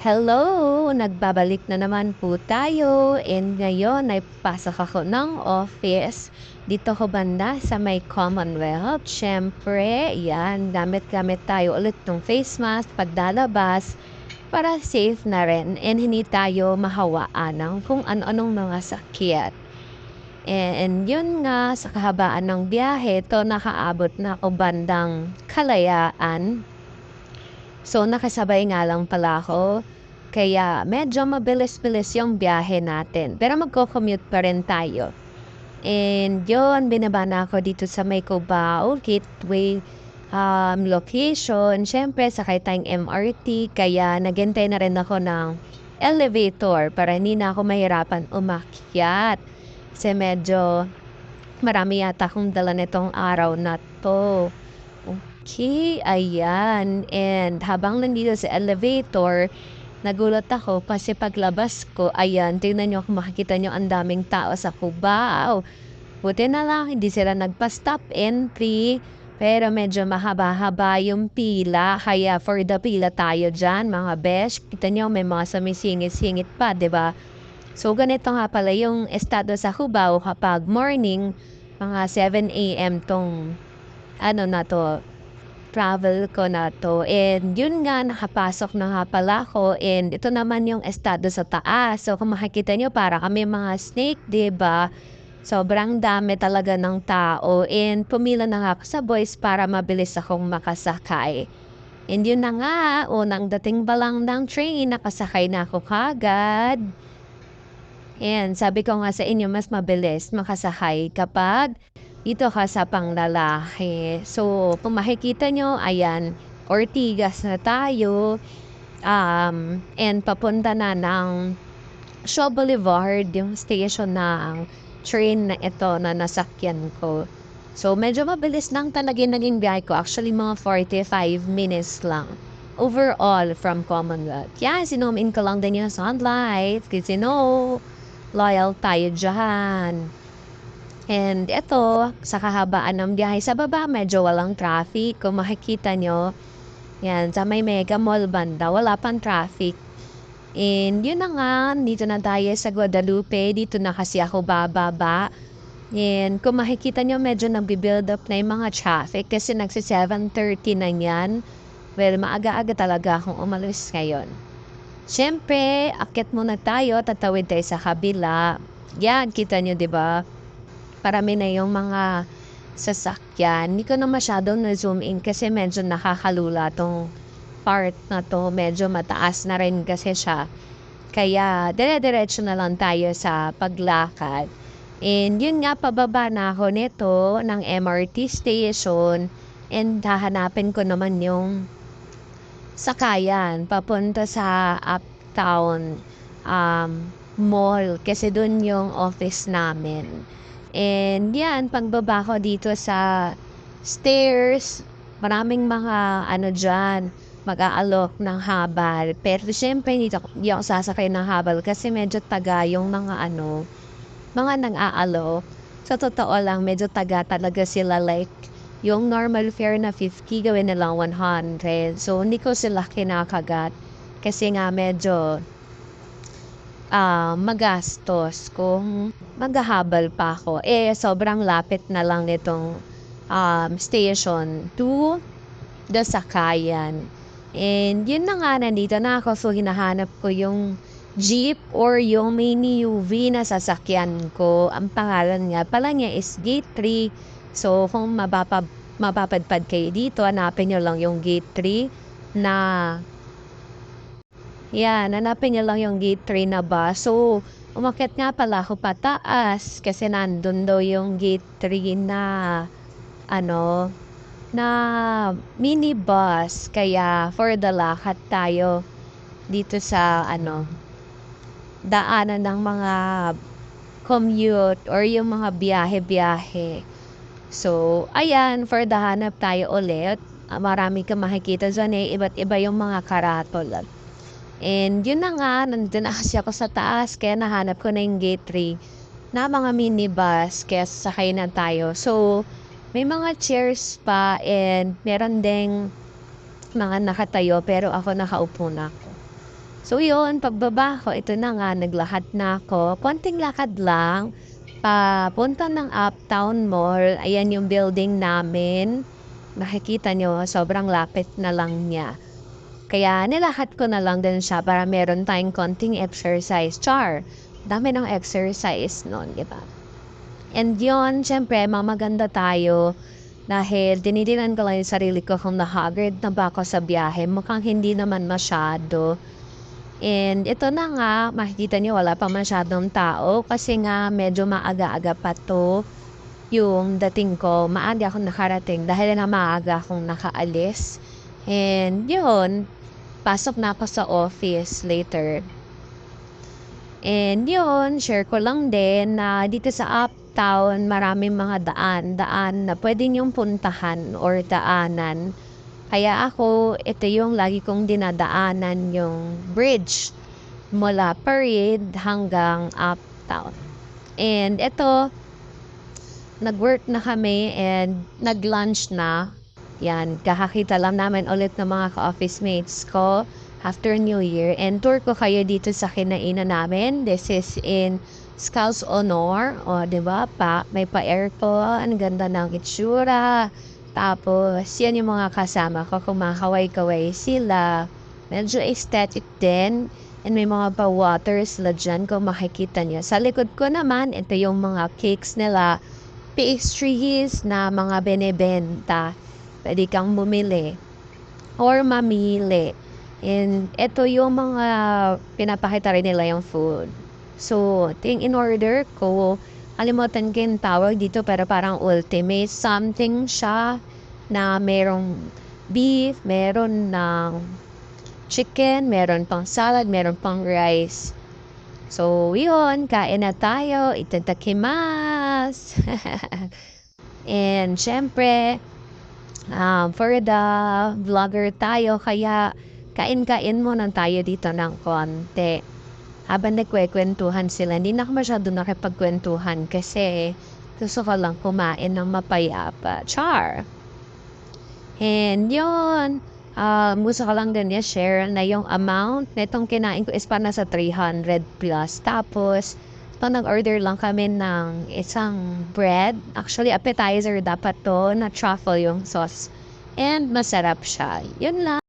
Hello! Nagbabalik na naman po tayo and ngayon ay pasok ako ng office. Dito ko banda sa may Commonwealth. Siyempre, yan, gamit-gamit tayo ulit ng face mask paglalabas para safe na rin and hindi tayo mahawaan ng kung ano-anong mga sakit. And yun nga, sa kahabaan ng biyahe, to nakaabot na ako bandang Kalayaan. So, nakasabay nga lang pala ako. Kaya medyo mabilis-bilis yung biyahe natin. Pero magko-commute pa rin tayo. And yun, binaba na ako dito sa may Cubao Gateway location. Siyempre, sakay tayong MRT. Kaya naghintay na rin ako ng elevator para hindi na ako mahirapan umakyat. Kasi medyo marami yata akong dala nitong araw na to. Okay, ayan. And habang nandito sa elevator, nagulat ako kasi paglabas ko, ayan, tingnan nyo kung makikita nyo ang daming tao sa Cubao. Buti na lang, hindi sila nagpa-stop entry. Pero medyo mahaba-haba yung pila. Kaya for the pila tayo dyan, mga besh. Kita nyo, may mga sumisingit-singit pa, ba diba? So, ganito nga pala yung estado sa Cubao kapag morning, mga 7 a.m. tong na to, travel ko na to. And yun nga, nakapasok na nga pala ako. And ito naman yung estado sa taas. So kung makikita nyo, para kami mga snake, diba? Sobrang dami talaga ng tao. And pumila na nga ako sa boys para mabilis akong makasakay. And yun na nga, unang dating ba lang ng train, nakasakay na ako kagad. And sabi ko nga sa inyo, mas mabilis makasakay kapag dito ka sa panglalaki. So, kung makikita nyo, ayan, Ortigas na tayo. And papunta na ng Shaw Boulevard, yung station ng train na ito na nasakyan ko. So, medyo mabilis lang talaga yung naging biyahe ko. Actually, mga 45 minutes lang. Overall, from Commonwealth. Yan, sinom in ko lang din yung sunlight. Kasi loyal tayo dyan. And ito, sa kahabaan ng biyahe sa baba, medyo walang traffic. Kung makikita nyo, yan, sa may Mega Mall banda, wala pang traffic. And yun na nga, dito na tayo sa Guadalupe. Dito na kasi ako bababa. And kung makikita nyo, medyo nagbi-build up na yung mga traffic kasi nagsi 7:30 na yan. Well, maaga-aga talaga akong umalis ngayon. Siyempre, akit muna tayo, tatawid tayo sa kabila. Yan, kita nyo, diba? Parami na yung mga sasakyan. Hindi ko na masyadong na-zoom in kasi medyo nakakalula tong part na to. Medyo mataas na rin kasi siya. Kaya, dire-diretso na lang tayo sa paglakad. And yun nga, pababa na ako nito ng MRT station. And hahanapin ko naman yung sakayan papunta sa Uptown Mall. Kasi dun yung office namin. And yan, pagbaba ko dito sa stairs, maraming mga dyan, mag-aalok ng habal. Pero siyempre, hindi ako sasakay ng habal kasi medyo taga yung mga mga nang-aalok. Sa totoo lang, medyo taga talaga sila, like, yung normal fare na 50, gawin na lang 100. So, hindi ko sila kinakagat kasi nga medyo magastos kung maghahabal pa ako. Sobrang lapit na lang nitong station to the sakayan. And yun na nga, nandito na ako. So, hinahanap ko yung jeep or yung mini UV na sasakyan ko. Ang pangalan nga pala niya is Gate 3. So, kung mapapadpad kayo dito, hanapin nyo lang yung Gate 3 na yan, hanapin niyo lang yung Gate 3 na bus. So, umakyat nga pala ako pataas kasi nandun daw yung Gate 3 na na minibus. Kaya for the lakad tayo dito sa daanan ng mga commute or yung mga biyahe-biyahe. So, ayan, for the hanap tayo ulit. Marami kang makikita dyan iba't iba yung mga karatol. And yun na nga, nandun na kasi ako sa taas, kaya nahanap ko na yung Gate 3 na mga minibus, kaya sasakay na tayo. So, may mga chairs pa and meron ding mga nakatayo pero ako nakaupo na ako. So yun, pagbaba ko, ito na nga, naglakad na ako. Konting lakad lang, papunta ng Uptown Mall. Ayan yung building namin. Nakikita nyo, sobrang lapit na lang niya. Kaya nilakad ko na lang din siya para meron tayong konting exercise. Char, dami ng exercise nun, di ba? And yun, syempre, mamaganda tayo. Dahil tinitingnan ko lang yung sarili ko kung na-haggard na ba ako sa biyahe. Mukhang hindi naman masyado. And ito na nga, makikita niyo wala pa masyadong tao kasi nga medyo maaga-aga pa to yung dating ko. Maaga akong nakarating dahil na maaga akong nakaalis. And yun, pasok na ako sa office later. And yun, share ko lang din na dito sa Uptown, maraming mga daan na pwede niyong puntahan or daanan. Kaya ako, ito yung lagi kong dinadaanan, yung bridge mula Parade hanggang Uptown. And ito, nag-work na kami and nag-lunch na. Yan, kakakita lang namin ulit ng mga ka-office mates ko after New Year. And tour ko kayo dito sa kinainan namin. This is in Scouts Honor. O, diba? May pa-aircon. Ang ganda ng itsura. Tapos, yan yung mga kasama ko. Kumakaway-kaway sila. Medyo aesthetic din. And may mga pa-water sila dyan kung makikita niyo. Sa likod ko naman, ito yung mga cakes nila. Pastries na mga benebenta. Pwede kang bumili or mamili. And ito yung mga pinapakita rin nila yung food. So, ting in order ko, kalimutan ko yung tawag dito pero parang ultimate something siya na merong beef, meron ng chicken, meron pang salad, meron pang rice. So, yun, kain na tayo. Itadakimasu! And syempre, for the vlogger tayo, kaya kain-kain muna tayo dito ng konti. Habang nagkwekwentuhan sila, hindi na ako masyado nakipagkwentuhan kasi gusto ko lang kumain ng mapayapa. Char! And yun, gusto ko lang din i-share na yung amount na itong kinain ko is para nasa 300 plus. Tapos, ito nag-order lang kami ng isang bread. Actually, appetizer dapat to na truffle yung sauce. And masarap siya. Yun lang.